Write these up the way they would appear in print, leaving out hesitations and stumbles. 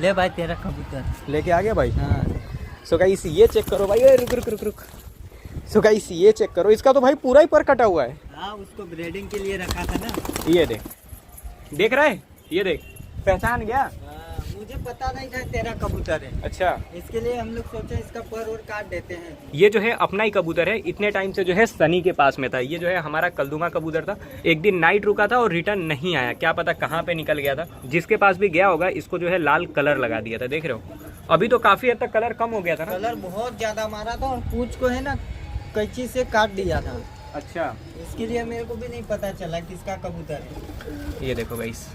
ले भाई तेरा कबूतर लेके आ गया भाई। हाँ। सो गाइस ये चेक करो भाई, रुक रुक रुक रुक। सो गाइस ये चेक करो, इसका तो भाई पूरा ही पर कटा हुआ है। हाँ उसको ब्रीडिंग के लिए रखा था ना। ये देख, देख रहा है, ये देख, पहचान गया। मुझे पता नहीं था तेरा कबूतर है। अच्छा, इसके लिए हम लोग सोचे इसका पर और काट देते हैं। ये जो है अपना ही कबूतर है, इतने टाइम से जो है सनी के पास में था। ये जो है हमारा कलदुमा कबूतर था, एक दिन नाइट रुका था और रिटर्न नहीं आया, क्या पता कहाँ पे निकल गया था। जिसके पास भी गया होगा इसको जो है लाल कलर लगा दिया था, देख रहे हो। अभी तो काफी हद तक कलर कम हो गया था ना। कलर बहुत ज्यादा मारा था और पूंछ को है ना कैंची से काट दिया था। अच्छा, इसके लिए मेरे को भी नहीं पता चला किसका कबूतर है। ये देखो गाइस,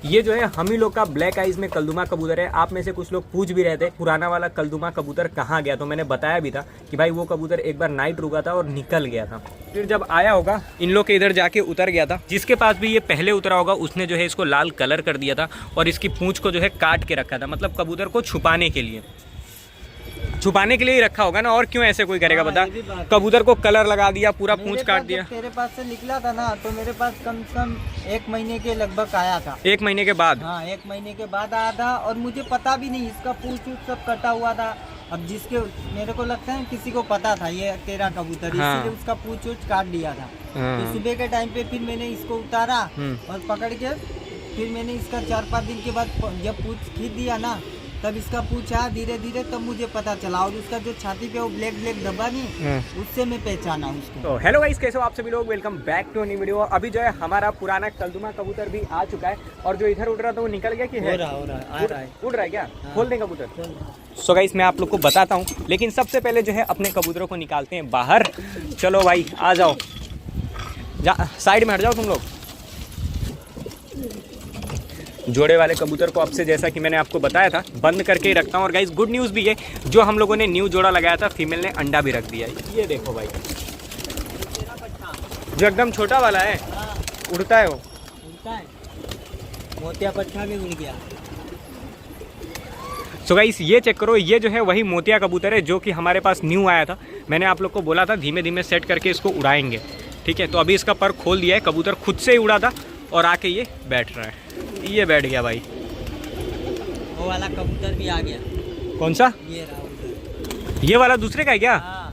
ये जो है हम ही लोग का ब्लैक आइज में कलदुमा कबूतर है। आप में से कुछ लोग पूछ भी रहे थे पुराना वाला कलदुमा कबूतर कहाँ गया, तो मैंने बताया भी था कि भाई वो कबूतर एक बार नाइट रुका था और निकल गया था। फिर जब आया होगा इन लोग के इधर जाके उतर गया था। जिसके पास भी ये पहले उतरा होगा उसने जो है इसको लाल कलर कर दिया था और इसकी पूंछ को जो है काट के रखा था, मतलब कबूतर को छुपाने के लिए ही रखा होगा ना। और क्यों ऐसे कोई करेगा बता, कबूतर को कलर लगा दिया, पूरा पूंछ काट दिया। तेरे पास से निकला था ना तो मेरे पास कम से कम 1 महीने के लगभग आया था। 1 महीने के बाद? हाँ 1 महीने के बाद आया था और मुझे पता भी नहीं, इसका पूंछ सब कटा हुआ था। अब जिसके मेरे को लगता है किसी को पता था ये तेरा कबूतर, हाँ। इसलिए उसका पूंछ काट दिया था। हाँ। तो सुबह के टाइम पे फिर मैंने इसको उतारा और पकड़ के फिर मैंने इसका 4-5 दिन के बाद जब पूंछ खींच दिया ना तब इसका पूछा धीरे धीरे, तब मुझे पता चला। और उसका जो छाती पे वो ब्लैक ब्लैक धब्बा नहीं, उससे मैं पहचाना उसको। तो हेलो गाइस, कैसे हो आप सभी लोग, welcome back to new video. अभी जो है हमारा पुराना कलदुमा कबूतर भी आ चुका है और जो इधर उड़ रहा था वो निकल गया कि है? उड़ रहा है क्या? हाँ। खोल दें कबूतर? सो गाइस मैं आप लोग को बताता हूँ, लेकिन सबसे पहले जो है अपने कबूतरों को निकालते हैं बाहर। चलो भाई आ जाओ, साइड में हट जाओ तुम लोग। जोड़े वाले कबूतर को अब से जैसा कि मैंने आपको बताया था बंद करके ही रखता हूँ। और गाइस गुड न्यूज़ भी है, जो हम लोगों ने न्यू जोड़ा लगाया था फीमेल ने अंडा भी रख दिया है। ये देखो भाई, जो एकदम छोटा वाला है, उड़ता है वो, उड़ता है। मोतिया पट्टा भी उड़ गया। सो गाइस ये चेक करो, ये जो है वही मोतिया कबूतर है जो कि हमारे पास न्यू आया था। मैंने आप लोग को बोला था धीमे धीमे सेट करके इसको उड़ाएंगे, ठीक है। तो अभी इसका पर खोल दिया है, कबूतर खुद से ही उड़ा था और आके ये बैठ रहा है। ये बैठ गया भाई। वो वाला कबूतर भी आ गया। कौन सा? ये रहा उधर। ये वाला दूसरे का है क्या? हाँ।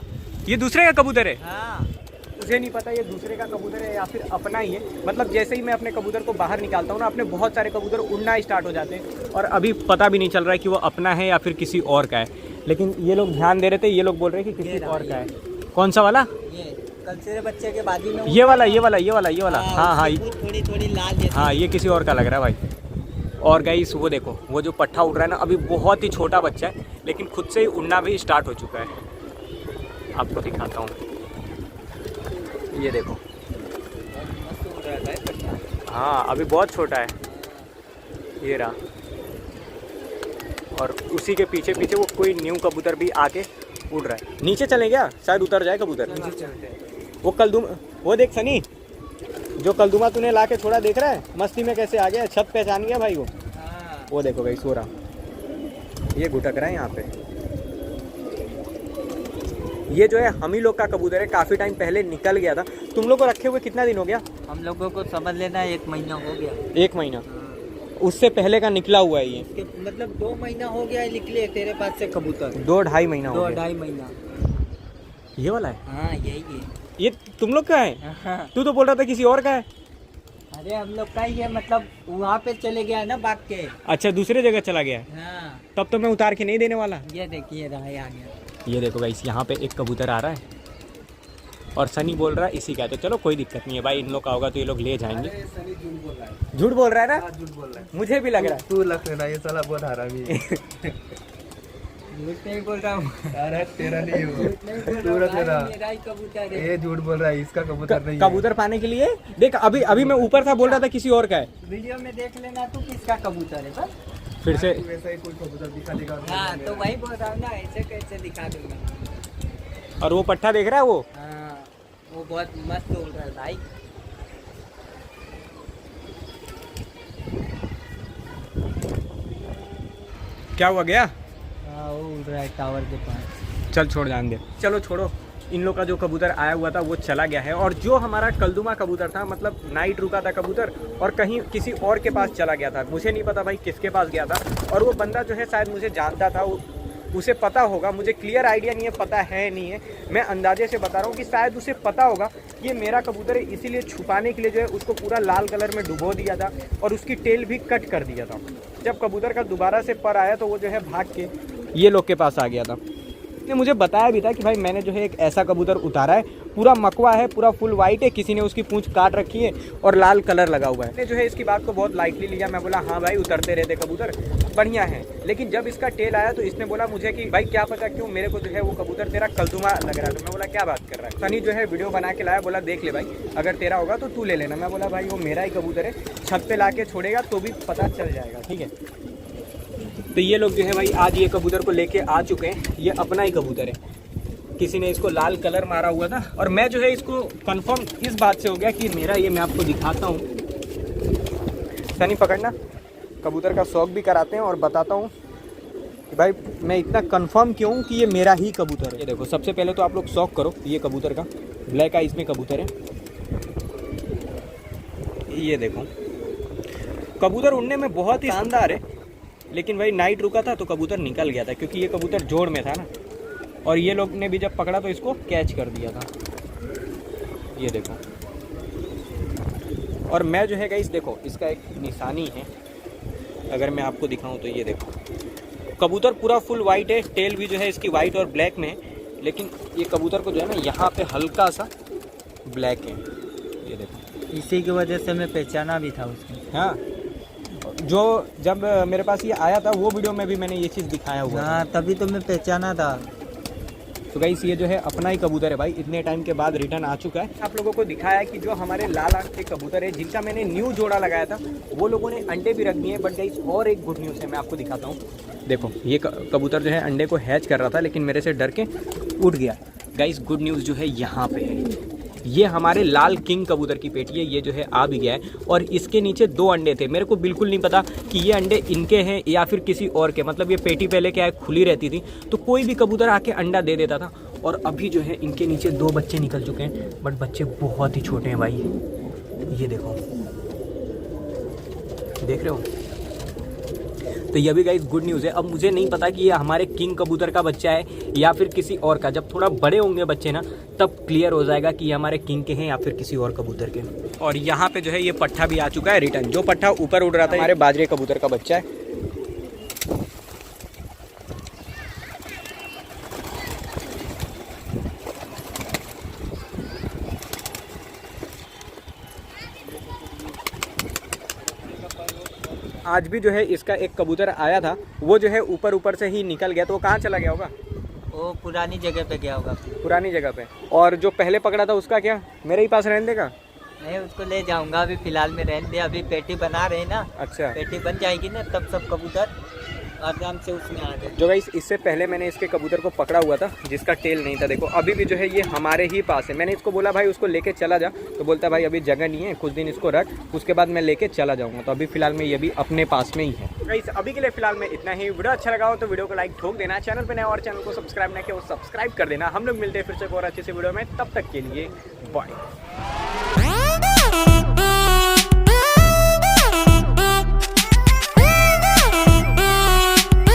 ये दूसरे का कबूतर है? हाँ। मुझे नहीं पता ये दूसरे का कबूतर है या फिर अपना ही है। मतलब जैसे ही मैं अपने कबूतर को बाहर निकालता हूँ ना, अपने बहुत सारे कबूतर उड़ना स्टार्ट हो जाते हैं और अभी पता भी नहीं चल रहा है कि वो अपना है या फिर किसी और का है। लेकिन ये लोग ध्यान दे रहे थे, ये लोग बोल रहे हैं कि किसी और का है। कौन सा वाला? ये कल से बच्चे के बाजू में ये वाला, ये वाला, ये वाला, ये वाला। हाँ हाँ, थोड़ी थोड़ी लाल। हाँ ये किसी और का लग रहा है भाई। और गाइस वो देखो, वो जो पट्ठा उड़ रहा है ना, अभी बहुत ही छोटा बच्चा है लेकिन खुद से ही उड़ना भी स्टार्ट हो चुका है। आपको दिखाता हूँ, ये देखो। हाँ अभी बहुत छोटा है, ये रहा। और उसी के पीछे पीछे वो कोई न्यू कबूतर भी आके उड़ रहा है। नीचे चले गया, शायद उतर जाए कबूतर। वो कलदुमा, वो देख सनी, जो कलदुमा तूने ला के छोड़ा, देख रहा है मस्ती में कैसे आ गया, छत पहचान गया भाई वो। वो देखो भाई सो रहा, ये घुटक रहा है यहाँ पे। ये जो है हम ही लोग का कबूतर है, काफ़ी टाइम पहले निकल गया था। तुम लोग को रखे हुए कितना दिन हो गया? हम लोगों को समझ लेना 1 महीना हो गया। 1 महीना? उससे पहले का निकला हुआ है ये, मतलब 2 महीना हो गया निकले तेरे पास से कबूतर। 2-2.5 महीना हो गया। 2-2.5 महीना। ये वाला है? हाँ यही है। ये तुम लोग का है? हाँ। तू तो बोल रहा था किसी और का है। अरे हम लोग का ही है, मतलब वहाँ पे चले गया ना भाग के। अच्छा दूसरे जगह चला गया है? हाँ। तब तो मैं उतार के नहीं देने वाला। ये देखिए रहा है, आ गया। ये देखो गाइस, यहाँ पे एक कबूतर आ रहा है और सनी बोल रहा है इसी का है। तो चलो कोई दिक्कत नहीं है भाई, इन लोग का होगा तो ये लोग ले जाएंगे। झूठ बोल रहा है ना? झूठ बोल रहा है, मुझे भी लग रहा है। तू लग लेना, ये साला बहुत हरामी है। झूठ नहीं बोल रहा हूँ। अरे तेरा नहीं हो, तू रख लेना। मेरा ही कबूतर है। ये झूठ बोल रहा है, इसका कबूतर नहीं है। कबूतर पाने के लिए देख, अभी मैं ऊपर था बोल रहा था किसी और का है। वीडियो में देख लेना तू किसका कबूतर है बस। फिर से तू वैसा ही कोई कबूतर दिखा देगा। हाँ तो वही बोल रहा हूँ ना, ऐसे कैसे दिखा दूंगा। और वो पट्ठा देख रहा है वो? हाँ वो बहुत मस्त उड़ रहा है भाई। क्या हुआ गया? हाँ वो उड़ रहा है टावर के पास। चल छोड़, जान दे, चलो छोड़ो। इन लोग का जो कबूतर आया हुआ था वो चला गया है। और जो हमारा कलदुमा कबूतर था, मतलब नाइट रुका था कबूतर और कहीं किसी और के पास चला गया था। मुझे नहीं पता भाई किसके पास गया था, और वो बंदा जो है शायद मुझे जानता था, उसे पता होगा, मुझे क्लियर आइडिया नहीं है, पता है नहीं है, मैं अंदाजे से बता रहा हूँ कि शायद उसे पता होगा कि ये मेरा कबूतर है, इसीलिए छुपाने के लिए जो है उसको पूरा लाल कलर में डुबो दिया था और उसकी टेल भी कट कर दिया था। जब कबूतर का दोबारा से पर आया तो वो जो है भाग के ये लोग के पास आ गया था। ने मुझे बताया भी था कि भाई मैंने जो है एक ऐसा कबूतर उतारा है, पूरा मकवा है, पूरा फुल वाइट है, किसी ने उसकी पूंछ काट रखी है और लाल कलर लगा हुआ है। मैंने जो है इसकी बात को बहुत लाइटली लिया। मैं बोला हाँ भाई उतरते रहते कबूतर, बढ़िया है। लेकिन जब इसका टेल आया तो इसने बोला मुझे कि भाई क्या पता क्यों मेरे को जो है वो कबूतर तेरा कलदुमा लग रहा है। तो मैं बोला क्या बात कर रहा है। सनी जो है वीडियो बना के लाया, बोला देख ले भाई, अगर तेरा होगा तो तू ले लेना। मैं बोला भाई वो मेरा ही कबूतर है, छत पे ला के छोड़ेगा तो भी पता चल जाएगा, ठीक है। तो ये लोग जो है भाई आज ये कबूतर को लेके आ चुके हैं। ये अपना ही कबूतर है, किसी ने इसको लाल कलर मारा हुआ था और मैं जो है इसको कंफर्म इस बात से हो गया कि मेरा ये। मैं आपको दिखाता हूँ, सनी पकड़ना, कबूतर का शौक भी कराते हैं और बताता हूँ कि भाई मैं इतना कंफर्म क्यों कि ये मेरा ही कबूतर है। ये देखो, सबसे पहले तो आप लोग शौक करो ये कबूतर का, ब्लैक आइज में कबूतर है। ये देखो कबूतर उड़ने में बहुत ही शानदार है, लेकिन भाई नाइट रुका था तो कबूतर निकल गया था, क्योंकि ये कबूतर जोड़ में था ना, और ये लोग ने भी जब पकड़ा तो इसको कैच कर दिया था। ये देखो, और मैं जो है गाइस देखो इसका एक निशानी है, अगर मैं आपको दिखाऊं तो ये देखो कबूतर पूरा फुल वाइट है, टेल भी जो है इसकी वाइट और ब्लैक में है, लेकिन ये कबूतर को जो है ना यहाँ पे हल्का सा ब्लैक है। ये देखो, इसी की वजह से मैं पहचाना भी था उसको। हाँ, जो जब मेरे पास ये आया था वो वीडियो में भी मैंने ये चीज़ दिखाया हुआ था। हाँ, तभी तो मैं पहचाना था। तो गाइस ये जो है अपना ही कबूतर है भाई, इतने टाइम के बाद रिटर्न आ चुका है। आप लोगों को दिखाया कि जो हमारे लाल आंख के कबूतर है जिनका मैंने न्यू जोड़ा लगाया था, वो लोगों ने अंडे भी रख दिए। बट गाइस और एक गुड न्यूज़ है, मैं आपको दिखाता हूँ। देखो ये कबूतर जो है अंडे को हैच कर रहा था, लेकिन मेरे से डर के उड़ गया। गाइस गुड न्यूज़ जो है यहाँ पे है, ये हमारे लाल किंग कबूतर की पेटी है। ये जो है आ भी गया है और इसके नीचे 2 अंडे थे। मेरे को बिल्कुल नहीं पता कि ये अंडे इनके हैं या फिर किसी और के, मतलब ये पेटी पहले क्या है खुली रहती थी तो कोई भी कबूतर आके अंडा दे देता था। और अभी जो है इनके नीचे 2 बच्चे निकल चुके हैं, बट बच्चे बहुत ही छोटे हैं भाई। ये देखो, देख रहे हो। तो ये भी गाइस गुड न्यूज़ है। अब मुझे नहीं पता कि ये हमारे किंग कबूतर का बच्चा है या फिर किसी और का। जब थोड़ा बड़े होंगे बच्चे ना, तब क्लियर हो जाएगा कि ये हमारे किंग के हैं या फिर किसी और कबूतर के। और यहाँ पे जो है ये पट्ठा भी आ चुका है रिटर्न। जो पट्ठा ऊपर उड़ रहा था हमारे बाजरे कबूतर का बच्चा है। आज भी जो है इसका एक कबूतर आया था, वो जो है ऊपर से ही निकल गया। तो वो कहाँ चला गया होगा? वो पुरानी जगह पे गया होगा। पुरानी जगह पे। और जो पहले पकड़ा था उसका क्या मेरे ही पास रहने देगा? नहीं, उसको ले जाऊंगा, अभी फिलहाल में रहने दे। अभी पेटी बना रहे ना। अच्छा, पेटी बन जाएगी ना, तब सब कबूतर आराम से उसमें आ गए। जो गाइस इससे पहले मैंने इसके कबूतर को पकड़ा हुआ था जिसका टेल नहीं था। देखो अभी भी जो है ये हमारे ही पास है। मैंने इसको बोला भाई उसको लेके चला जा, तो बोलता है भाई अभी जगह नहीं है, कुछ दिन इसको रख, उसके बाद मैं लेके चला जाऊंगा। तो अभी फिलहाल में ये भी अपने पास में ही है। गाइस अभी के लिए फिलहाल में इतना ही। वीडियो अच्छा लगा हो तो वीडियो को लाइक ठोक देना, चैनल पर नया और चैनल को सब्सक्राइब नहीं किया वो सब्सक्राइब कर देना। हम लोग मिलते हैं फिर से एक और अच्छे से वीडियो में, तब तक के लिए बाय।